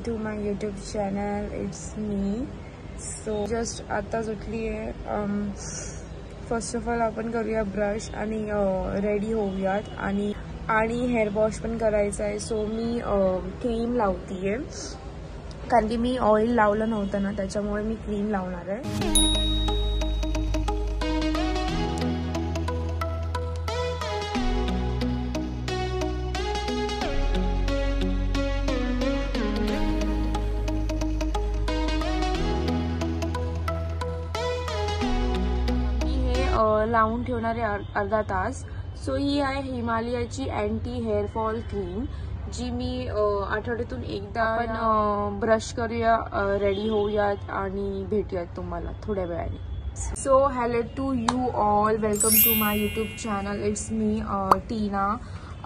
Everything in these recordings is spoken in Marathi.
to my YouTube channel. It's me. So just आताच उठली आहे. फर्स्ट ऑफ ऑल आपण करूया ब्रश आणि रेडी होऊयात आणि हेअर वॉश पण करायचा आहे. सो मी क्रीम लावतीये कारण की मी ऑइल लावलं नव्हतं ना, त्याच्यामुळे मी क्रीम लावणार आहे. लावून ठेवणारे अर्धा तास. सो ही आहे हिमालयाची अँटी हेअर फॉल क्रीम, जी मी आठवड्यातून एकदा आपण ब्रश करूया, रेडी होऊयात आणि भेटूयात तुम्हाला थोड्या वेळाने. So hello to you all, welcome to my YouTube channel. It's me Tina.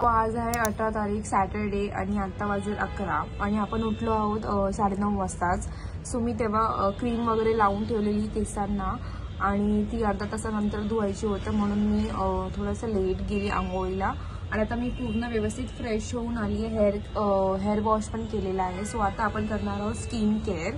आज आहे 18 तारीख सॅटरडे आणि आता वाजून 11 आणि आपण उठलो आहोत 9:30 वाजताच. सो मी तेव्हा क्रीम वगैरे लावून ठेवलेली केसांना आणि ती अर्धा तासानंतर धुवायची होतं, म्हणून मी थोडंसं लेट गेली आंघोळीला. आणि आता मी पूर्ण व्यवस्थित फ्रेश होऊन आली आहे. हेअर वॉश पण केलेला आहे. सो आता आपण करणार आहोत स्किन केअर.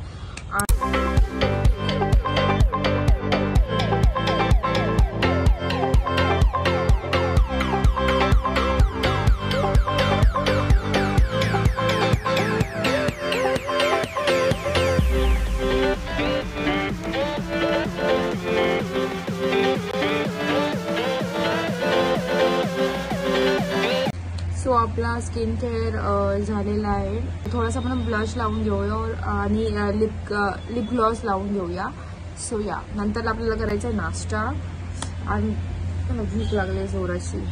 सो आपला स्किन केअर झालेला आहे. थोडासा आपण ब्लश लावून घेऊया आणि लिप ग्लॉस लावून घेऊया. सो या नंतर आपल्याला करायचा आहे नाश्ता आणि भूक लागली जोराची.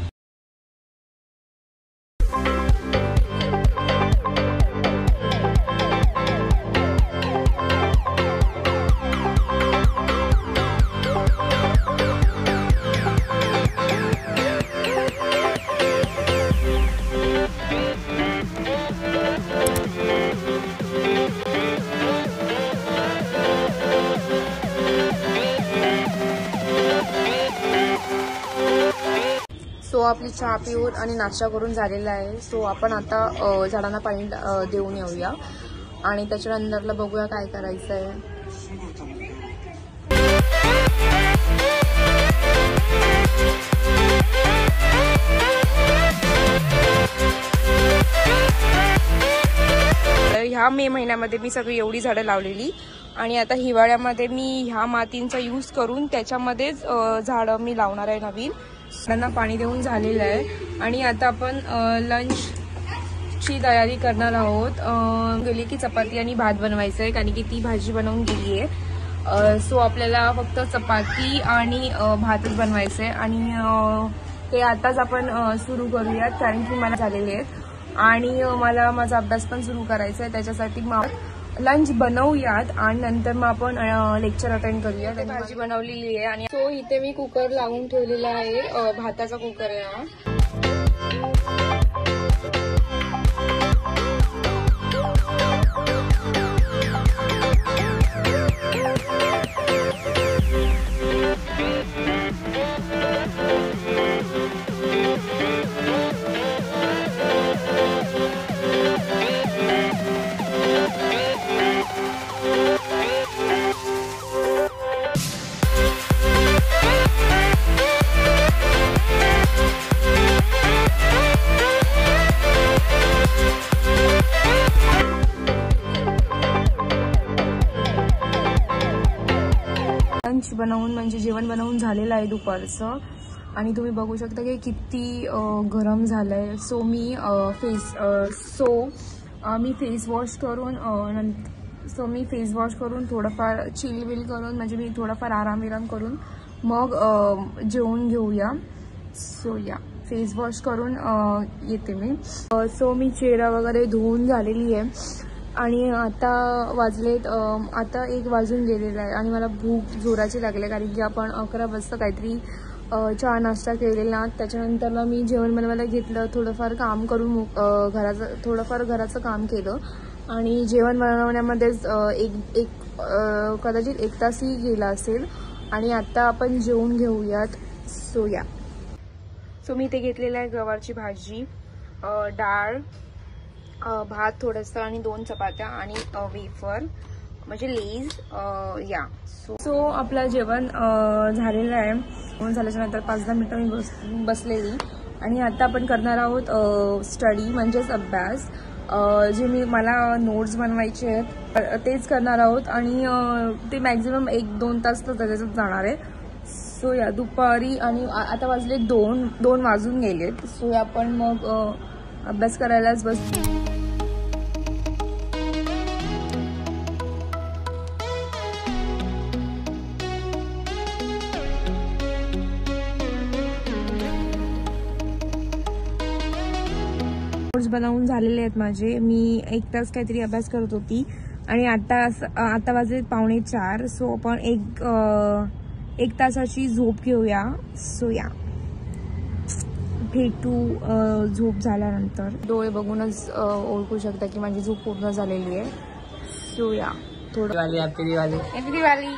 सो आपली चहा पिऊन आणि नाश्ता करून झालेला आहे. सो आपण आता झाडांना पाणी देऊन येऊया आणि त्याच्यानंतरला बघूया काय करायचं आहे. ह्या मे महिन्यामध्ये मी सगळी एवढी झाडं लावलेली आणि आता हिवाळ्यामध्ये मी ह्या मातींचा यूज करून त्याच्यामध्येच झाडं मी लावणार आहे नवीन. त्यांना पाणी देऊन झालेलं आहे आणि आता आपण लंचची तयारी करणार आहोत. गेली की चपाती आणि भात बनवायचं आहे कारण की ती भाजी बनवून गेली आहे. सो आपल्याला फक्त चपाती आणि भातच बनवायचं आहे आणि ते आताच आपण सुरू करूयात कारण की मला झालेले आहेत आणि मला माझा अभ्यास पण सुरू करायचा आहे. त्याच्यासाठी मग लंच बनवूयात आणि नंतर मग आपण लेक्चर अटेंड करूया. त्याची भाजी बनवलेली आहे आणि सो इथे मी कुकर लावून ठेवलेला आहे. भाताचा कुकर आहे हा. लंच बनवून म्हणजे जेवण बनवून झालेलं आहे दुपारचं आणि तुम्ही बघू शकता की किती गरम झालंय. सो मी फेस वॉश करून थोडंफार चिल करून म्हणजे मी थोडाफार आराम करून मग जेवून घेऊया. सो या फेस वॉश करून येते मी. सो मी चेहरा वगैरे धुवून झालेली आहे आणि आता वाजलेत आता 1 वाजून गेलेला आहे आणि मला भूक जोराची लागली कारण की आपण 11 वाजता काहीतरी चहा नाश्ता केलेला. त्याच्यानंतरला मी जेवण बनवायला घेतलं, थोडंफार काम करून घराचं काम केलं आणि जेवण बनवण्यामध्येच कदाचित 1 तासही गेला असेल आणि आता आपण जेवून घेऊयात. सो या सो मी इथे घेतलेलं आहे गवारची भाजी, डाळ भात थोडंसं आणि 2 चपात्या आणि वेफर म्हणजे लेज या. सो आपलं जेवण झालेलं आहे. झाल्याच्या नंतर 5-10 मिनिटं मी बसलेली आणि आता आपण करणार आहोत स्टडी म्हणजेच अभ्यास. जे मला नोट्स बनवायचे आहेत तेच करणार आहोत आणि ते मॅक्झिमम 1-2 तास तर त्याच्यात जाणार आहे. सो या दुपारी आणि आता वाजले 2 वाजून गेलेत. सो आपण मग अभ्यास करायलाच बसतो. नोट्स बनवून झालेले आहेत माझे. मी 1 तास काहीतरी अभ्यास करत होती आणि आता वाजले 3:45. सो आपण एक तासाची झोप घेऊया. सो या भेटू झोप झाल्यानंतर. डोळे बघूनच ओळखू शकता की माझी झोप पूर्ण झालेली आहे. सो या थोडं हॅपी दिवाळी.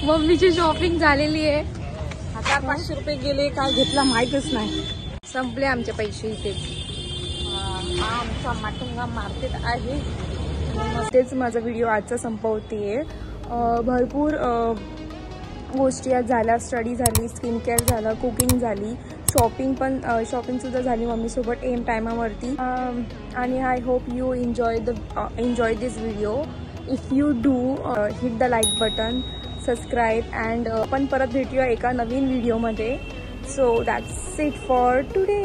मम्मीची शॉपिंग झालेली आहे. आता 500 रुपये गेले, काय घेतला माहीतच नाही. संपले आमचे पैसे इथे. आमचा माटुंगा मार्केट आहे. तेच माझा व्हिडिओ आजचा संपवते. भरपूर गोष्टी आज झाल्या. स्टडी झाली, स्किन केअर झालं, कुकिंग झाली, शॉपिंग सुद्धा झाली मम्मीसोबत एम टायमावरती. आणि I hope you enjoy this video. If you do hit the like button, subscribe and आपण परत भेटूया एका नवीन व्हिडिओमध्ये. So that's it for today.